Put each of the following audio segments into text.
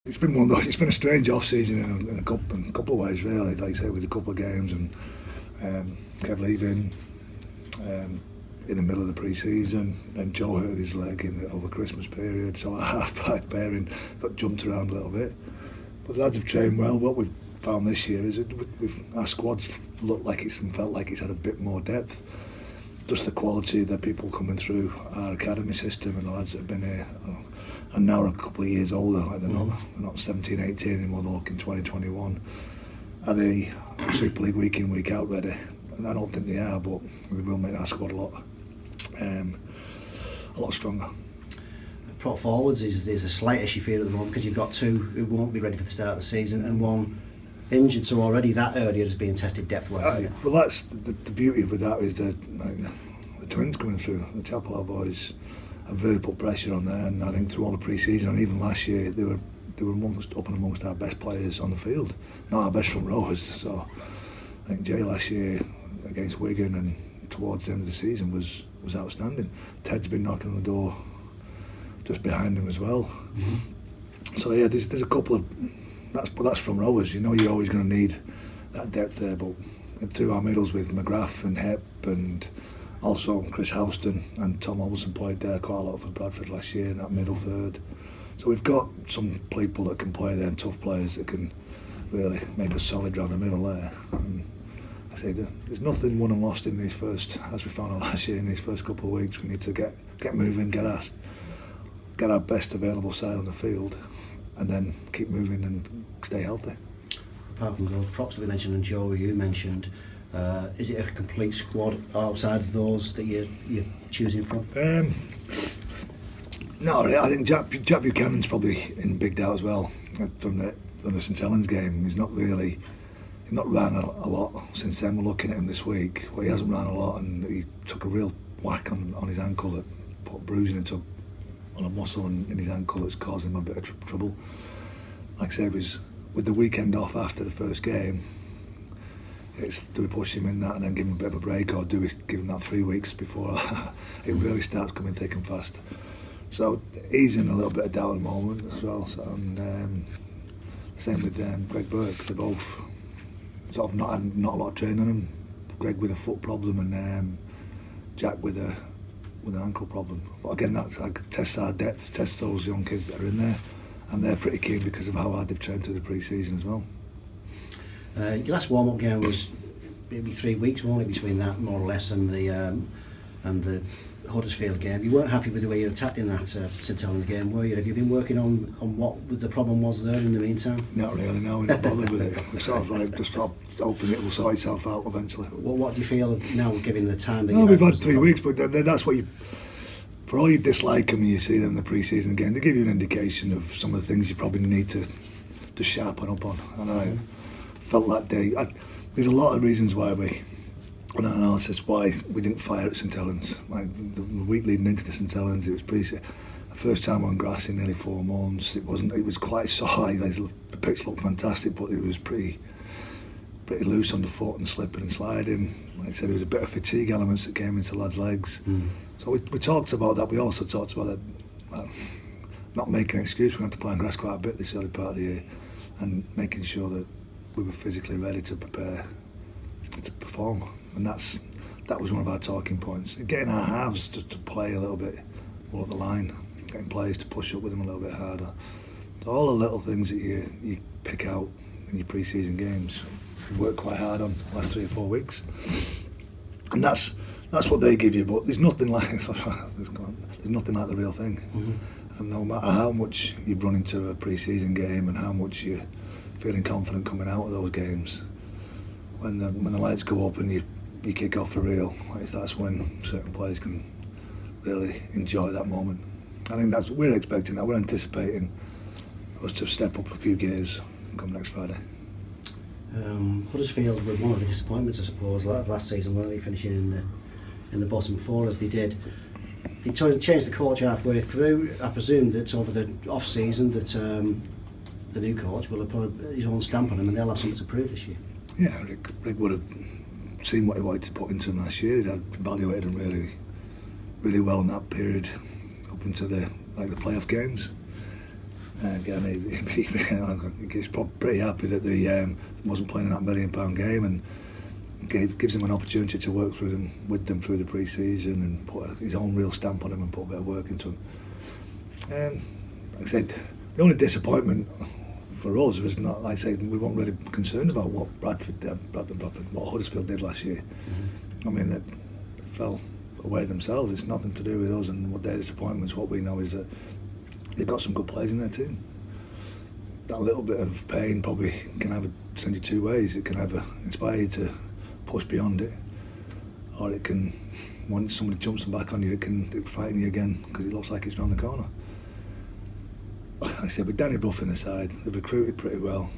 It's been one of those. It's been a strange off-season in a couple of ways, really. Like I say, with a couple of games and Kev leaving in the middle of the pre-season, then Joe hurt his leg over Christmas period, so our half-back pairing got jumped around a little bit. But the lads have trained well. What we've found this year is our squad's looked like it's and felt like it's had a bit more depth. Just the quality of the people coming through our academy system and the lads that have been here and now are a couple of years older, like they're not 17, 18 anymore, they're looking 20, 21. Are they Super League week in, week out ready? And I don't think they are, but we will make our squad a lot stronger. Prop forwards there's a slight issue for you at the moment because you've got two who won't be ready for the start of the season and one injured, so already that area is being tested depth-wise. Well, that's the beauty of that is that the twins coming through, the Chapel boys have really put pressure on there, and I think through all the pre-season and even last year they were amongst our best players on the field, not our best front rowers. So I think Jay last year against Wigan and towards the end of the season was outstanding. Ted's been knocking on the door just behind him as well. Mm-hmm. So yeah, there's a couple of that's from rowers. You know you're always going to need that depth there, but through our middles with McGrath and Hep and also Chris Houston and Tom Olsen played there quite a lot for Bradford last year in that middle third. So we've got some people that can play there and tough players that can really make us solid around the middle there. And I say there's nothing won and lost in these first, as we found out last year, in these first couple of weeks. We need to get moving, get our best available side on the field, and then keep moving and stay healthy. Apart from those props that we mentioned and Joe you mentioned, is it a complete squad outside of those that you're choosing from? No, I think Jack Buchanan's probably in big doubt as well from the St Helens game. He's not ran a lot since then. We're looking at him this week. Well, he hasn't ran a lot, and he took a real whack on his ankle that put bruising on a muscle in his ankle that's caused him a bit of trouble. Like I said, it was with the weekend off after the first game. Do we push him in that and then give him a bit of a break, or do we give him that 3 weeks before it really starts coming thick and fast? So he's in a little bit of doubt at the moment as well. So, and same with Greg Burke. They're both sort of not a lot of training on him. Greg with a foot problem and Jack with an ankle problem. But again, that's test our depth, test those young kids that are in there, and they're pretty keen because of how hard they've trained through the pre-season as well. Your last warm-up game was maybe 3 weeks, only between that more or less and the Huddersfield game. You weren't happy with the way you attacked in that St Helens game, were you? Have you been working on what the problem was there in the meantime? Not really, no, we're not bothered with it. We're sort of like just hoping it will sort itself out eventually. What do you feel now, given the time that we've had 3 weeks, but then that's what for all you dislike them and you see them in the pre-season game, they give you an indication of some of the things you probably need to sharpen up on. And I felt that day, there's a lot of reasons why on our analysis, why we didn't fire at St Helens. Like the week leading into the St Helens, it was the first time on grass in nearly 4 months. It was quite soft. The pitch looked fantastic, but it was pretty loose on the foot and slipping and sliding. Like I said, there was a bit of fatigue elements that came into lads' legs. So we talked about that. We also talked about that, not making an excuse. We're going to have to play on grass quite a bit this early part of the year, and making sure that we were physically ready to prepare to perform. And that was one of our talking points. Getting our halves to play a little bit more at the line, getting players to push up with them a little bit harder. So all the little things that you pick out in your pre-season games, we work quite hard on the last 3 or 4 weeks. And that's what they give you, but there's nothing like the real thing. Mm-hmm. And no matter how much you've run into a pre-season game and how much you're feeling confident coming out of those games, when the lights go up and you kick off for real, that's when certain players can really enjoy that moment. I think we're expecting that. We're anticipating us to step up a few gears come next Friday. Huddersfield were one of the disappointments, I suppose, last season, weren't they, finishing in the bottom 4 as they did. They changed the coach halfway through. I presume that over the off-season that the new coach will have put his own stamp on them and they'll have something to prove this year. Yeah, Rick would have seen what he wanted to put into him last year. He had evaluated him really, really well in that period up into the playoff games. Again, he's probably pretty happy that he wasn't playing in that £1 million game, and gives him an opportunity to work with them through the pre-season and put his own real stamp on him and put a bit of work into him. Like I said, the only disappointment for us was not, like I said, we weren't really concerned about what what Huddersfield did last year. I mean, they fell away themselves. It's nothing to do with us and what their disappointments. What we know is that they've got some good players in their team. That little bit of pain probably can either send you two ways. It can either inspire you to push beyond it, or it can, when somebody jumps them back on you, it can frighten you again because it looks like it's round the corner. Like I said, with Danny Brough in the side, they've recruited pretty well.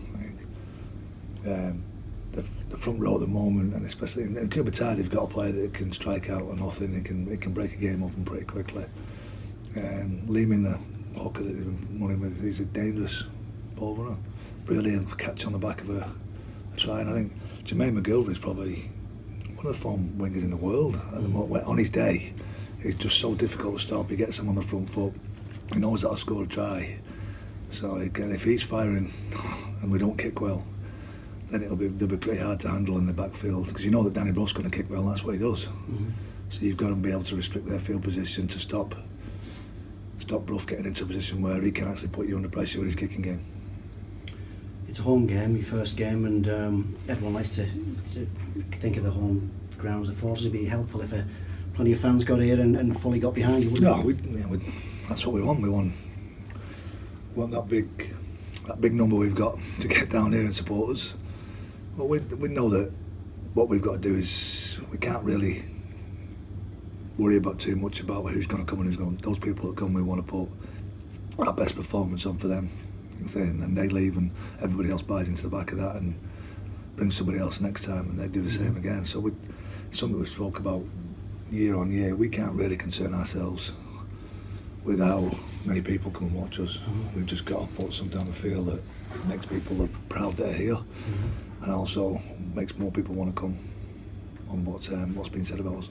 The front row at the moment, and especially in Kubatai, they've got a player that can strike out or nothing. It can break a game open pretty quickly. Leeming, the hooker that they've been running with, he's a dangerous ball runner. Brilliant catch on the back of a try. And I think Jermaine McGilvray is probably one of the form wingers in the world at the moment. On his day, he's just so difficult to stop. He gets him on the front foot. He knows that'll score a try. So again, if he's firing and we don't kick well, then they'll be pretty hard to handle in the backfield, because you know that Danny Brough's going to kick well, and that's what he does. So you've got to be able to restrict their field position to stop Brough getting into a position where he can actually put you under pressure with his kicking game. It's a home game, your first game, and everyone likes to think of the home ground as a force. It'd be helpful if plenty of fans got here and fully got behind you, wouldn't it? That's what we want. We want that big number we've got to get down here and support us. Well, we know that what we've got to do is, we can't really worry about too much about who's going to come and who's going. Those people that come, we want to put our best performance on for them, and they leave and everybody else buys into the back of that and brings somebody else next time, and they do the same again. So something we spoke about year on year. We can't really concern ourselves with how many people come and watch us. We've just got to put something on the field that makes people look proud they're here, and also makes more people want to come on what's been said about us.